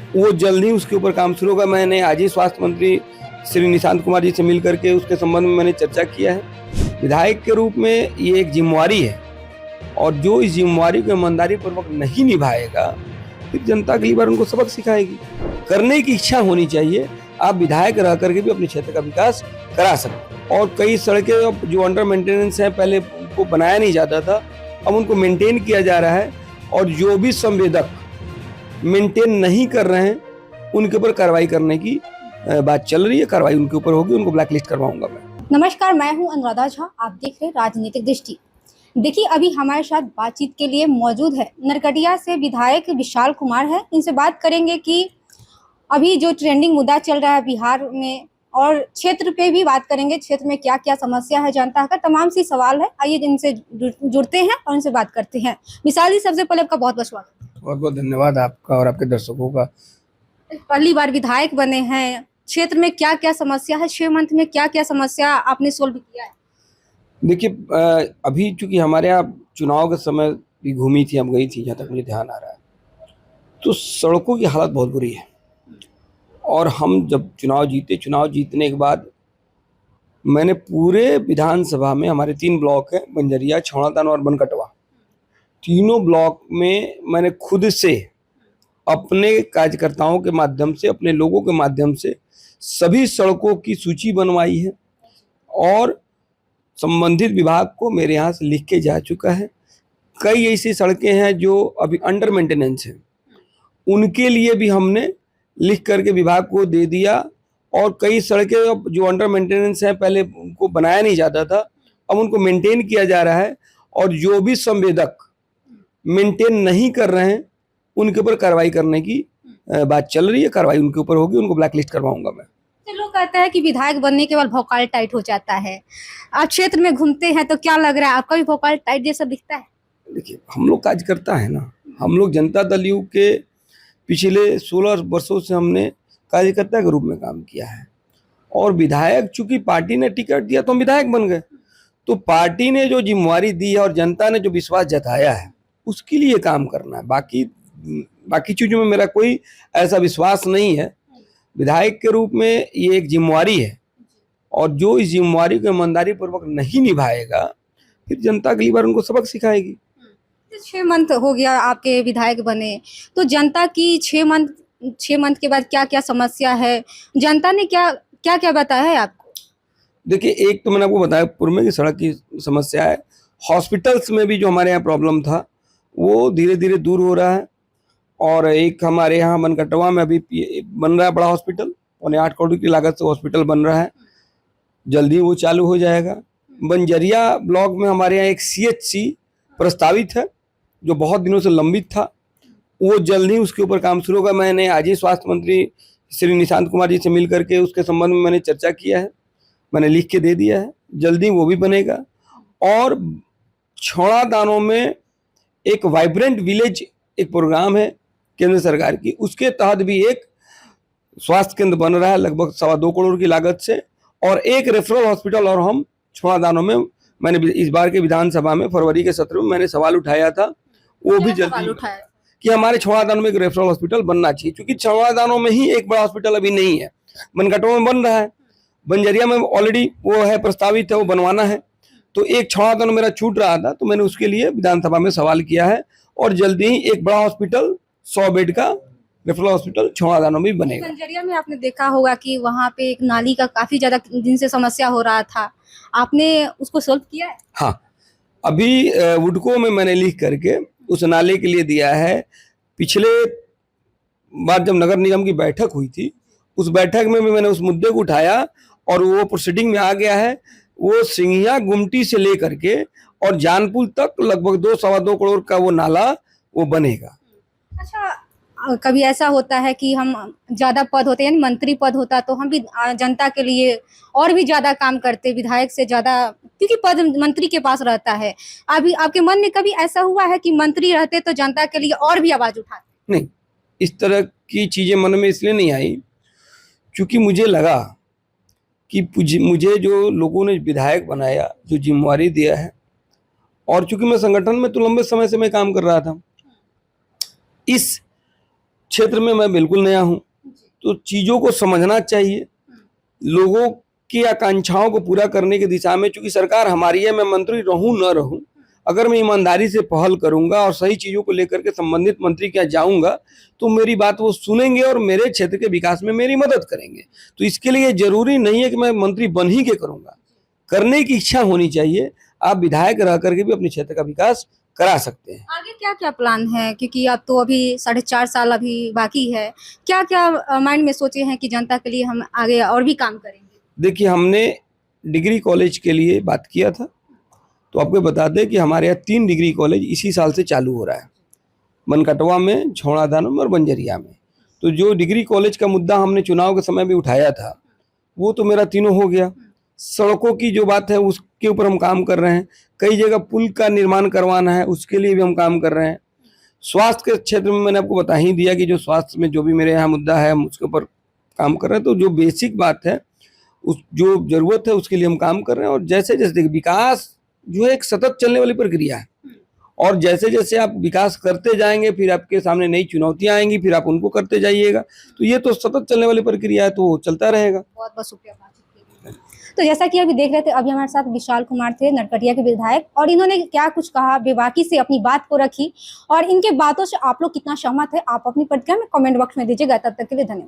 वो जल्द ही उसके ऊपर काम शुरू होगा। मैंने आज ही स्वास्थ्य मंत्री श्री निशांत कुमार जी से मिल करके उसके संबंध में मैंने चर्चा किया है। विधायक के रूप में ये एक जिम्मेवारी है और जो इस जिम्मेवारी को ईमानदारी पूर्वक नहीं निभाएगा फिर जनता अगली बार उनको सबक सिखाएगी। करने की इच्छा होनी चाहिए। आप विधायक रह करके भी अपने क्षेत्र का विकास करा सकते। और कई सड़कें जो अंडर मेंटेनेंस हैं, पहले उनको बनाया नहीं जाता था, अब उनको मेंटेन किया जा रहा है और जो भी संवेदक मेंटेन नहीं कर रहे हैं उनके ऊपर कार्रवाई करने की बात चल रही है। कार्रवाई उनके ऊपर होगी, उनको ब्लैकलिस्ट करवाऊंगा मैं। नमस्कार, मैं हूं अनुराधा झा, आप देख रहे हैं राजनीतिक दृष्टि। देखिए, अभी हमारे साथ बातचीत के लिए मौजूद है नरकटिया से विधायक विशाल कुमार है। इनसे बात करेंगे कि अभी जो ट्रेंडिंग मुद्दा चल रहा है बिहार में और क्षेत्र पे भी बात करेंगे, क्षेत्र में क्या क्या समस्या है, जनता का तमाम सी सवाल है। आइए इनसे जुड़ते हैं और इनसे बात करते हैं। विशाल जी, सबसे पहले आपका बहुत बहुत स्वागत है। बहुत बहुत धन्यवाद आपका और आपके दर्शकों का। पहली बार विधायक बने हैं, क्षेत्र में क्या क्या समस्या है, 6 मंथ में क्या क्या समस्या आपने सोल्व किया है? देखिए, अभी चूंकि हमारे यहाँ चुनाव के समय भी घूमी थी, हम गई थी, जहाँ तक मुझे ध्यान आ रहा है, तो सड़कों की हालत बहुत बुरी है। और हम जब चुनाव जीतने के बाद मैंने पूरे विधानसभा में, हमारे 3 ब्लॉक हैं, बंजरिया, छौड़ादानो और बनकटवा, तीनों ब्लॉक में मैंने खुद से अपने कार्यकर्ताओं के माध्यम से, अपने लोगों के माध्यम से सभी सड़कों की सूची बनवाई है और संबंधित विभाग को मेरे यहाँ से लिख के जा चुका है। कई ऐसी सड़कें हैं जो अभी अंडर मेंटेनेंस हैं, उनके लिए भी हमने लिख करके विभाग को दे दिया। और कई सड़कें जो अंडर मेंटेनेंस हैं, पहले उनको बनाया नहीं जाता था, अब उनको मेंटेन किया जा रहा है और जो भी संवेदक मेंटेन नहीं कर रहे हैं उनके ऊपर कार्रवाई करने की बात चल रही है। कार्रवाई उनके ऊपर होगी, उनको ब्लैकलिस्ट करवाऊंगा मैं। लोग कहते हैं कि विधायक बनने के बाद भौकाल टाइट हो जाता है। आप क्षेत्र में घूमते हैं तो क्या लग रहा है, आपका भी भौकाल टाइट जैसा दिखता है? देखिए, हम लोग कार्यकर्ता है ना, हम लोग जनता दल यू के पिछले 16 वर्षों से हमने कार्यकर्ता के रूप में काम किया है और विधायक, चूंकि पार्टी ने टिकट दिया तो हम विधायक बन गए। तो पार्टी ने जो जिम्मेवारी दी है और जनता ने जो विश्वास जताया है उसके लिए काम करना है। बाकी चीजों में मेरा कोई ऐसा विश्वास नहीं है। विधायक के रूप में ये एक जिम्मेवारी है और जो इस जिम्मेवारी को ईमानदारी पूर्वक नहीं निभाएगा फिर जनता अगली बार उनको सबक सिखाएगी। 6 मंथ हो गया आपके विधायक बने, तो जनता की 6 मंथ के बाद क्या क्या समस्या है, जनता ने क्या क्या बताया है आपको? देखिए, एक तो मैंने आपको बताया पूर्व में कि सड़क की समस्या है। हॉस्पिटल्स में भी जो हमारे यहाँ प्रॉब्लम था वो धीरे धीरे दूर हो रहा है। और एक हमारे यहाँ बनकटवा में अभी बन रहा है बड़ा हॉस्पिटल, 8.25 करोड़ की लागत से हॉस्पिटल बन रहा है, जल्दी वो चालू हो जाएगा। बंजरिया ब्लॉक में हमारे यहाँ एक CHC प्रस्तावित है जो बहुत दिनों से लंबित था, वो जल्द ही उसके ऊपर काम शुरू होगा। मैंने आज ही स्वास्थ्य मंत्री श्री निशांत कुमार जी से मिल करके उसके संबंध में मैंने चर्चा किया है, मैंने लिख के दे दिया है, जल्दी वो भी बनेगा। और छौड़ादानो में एक वाइब्रेंट विलेज एक प्रोग्राम है केंद्र सरकार की, उसके तहत भी एक स्वास्थ्य केंद्र बन रहा है लगभग 2.25 करोड़ की लागत से, और एक रेफरल हॉस्पिटल। और हम छौड़ादानो में, मैंने इस बार के विधानसभा में फरवरी के सत्र में मैंने सवाल उठाया था, वो भी जल्दी कि हमारे छौड़ादानो में एक रेफरल हॉस्पिटल बनना चाहिए, क्योंकि छौड़ादानो में ही एक बड़ा हॉस्पिटल अभी नहीं है। बनकटवा में बन रहा है, बंजरिया में ऑलरेडी वो है, प्रस्तावित है, वो बनवाना है। तो एक छौड़ादानो मेरा छूट रहा था, तो मैंने उसके लिए विधानसभा में सवाल किया है और जल्दी ही एक बड़ा हॉस्पिटल 100 बेड का रेफरल हॉस्पिटल छौड़ादानो में बनेगा। बंजरिया में आपने देखा होगा कि वहाँ पे एक नाली का काफी ज्यादा दिन से समस्या हो रहा था, आपने उसको सोल्व किया है? हाँ, अभी वुडको में मैंने लिख करके उस नाले के लिए दिया है। पिछले बार जब नगर निगम की बैठक हुई थी, उस बैठक में भी मैंने उस मुद्दे को उठाया और वो प्रोसीडिंग में आ गया है। वो सिंघिया गुमटी से लेकर के और जानपुर तक लगभग 2-2.25 करोड़ का वो नाला वो बनेगा। अच्छा, कभी ऐसा होता है कि हम ज्यादा पद होते हैं, यानी मंत्री पद होता, तो हम भी जनता के लिए और भी ज्यादा काम करते, विधायक से ज्यादा, क्योंकि पद मंत्री के पास रहता है। अभी आपके मन में कभी ऐसा हुआ है कि मंत्री रहते तो जनता के लिए और भी आवाज उठाते? नहीं, इस तरह की चीजें मन में इसलिए नहीं आई क्योंकि मुझे लगा कि मुझे जो लोगों ने विधायक बनाया, जो जिम्मेवारी दिया है, और चूंकि मैं संगठन में तो लंबे समय से मैं काम कर रहा था, इस क्षेत्र में मैं बिल्कुल नया हूँ, तो चीज़ों को समझना चाहिए। लोगों की आकांक्षाओं को पूरा करने की दिशा में, चूंकि सरकार हमारी है, मैं मंत्री रहूं न रहूं, अगर मैं ईमानदारी से पहल करूंगा और सही चीज़ों को लेकर के संबंधित मंत्री के यहाँ जाऊंगा, तो मेरी बात वो सुनेंगे और मेरे क्षेत्र के विकास में मेरी मदद करेंगे। तो इसके लिए जरूरी नहीं है कि मैं मंत्री बन ही के करूंगा, करने की इच्छा होनी चाहिए। आप विधायक रह करके भी अपने क्षेत्र का विकास करा सकते हैं। आगे क्या क्या प्लान है, क्योंकि आप तो अभी 4.5 साल अभी बाकी है, क्या क्या माइंड में सोचे हैं कि जनता के लिए हम आगे और भी काम करेंगे? देखिए, हमने डिग्री कॉलेज के लिए बात किया था, तो आपको बता दें कि हमारे यहाँ 3 डिग्री कॉलेज इसी साल से चालू हो रहा है, मनकटवा में, छौड़ादानो में और बंजरिया में। तो जो डिग्री कॉलेज का मुद्दा हमने चुनाव के समय भी उठाया था, वो तो मेरा तीनों हो गया। सड़कों की जो बात है उसके ऊपर हम काम कर रहे हैं, कई जगह पुल का निर्माण करवाना है, उसके लिए भी हम काम कर रहे हैं। स्वास्थ्य के क्षेत्र में मैंने आपको बता ही दिया कि जो स्वास्थ्य में जो भी मेरे यहाँ मुद्दा है, हम उसके ऊपर काम कर रहे हैं। तो जो बेसिक बात है, उस जो जरूरत है उसके लिए हम काम कर रहे हैं। और जैसे जैसे विकास जो है एक सतत चलने वाली प्रक्रिया है, और जैसे जैसे आप विकास करते जाएंगे, फिर आपके सामने नई चुनौतियां आएंगी, फिर आप उनको करते जाइएगा। तो ये तो सतत चलने वाली प्रक्रिया है, तो वो चलता रहेगा। बहुत बहुत शुक्रिया बातचीत के लिए। तो जैसा कि अभी देख रहे थे, अभी हमारे साथ विशाल कुमार थे, नरकटिया के विधायक, और इन्होंने क्या कुछ कहा, बेबाकी से अपनी बात को रखी, और इनके बातों से आप लोग कितना सहमत है, आप अपनी प्रतिक्रिया में कमेंट बॉक्स में दीजिएगा। तब तक के लिए धन्यवाद।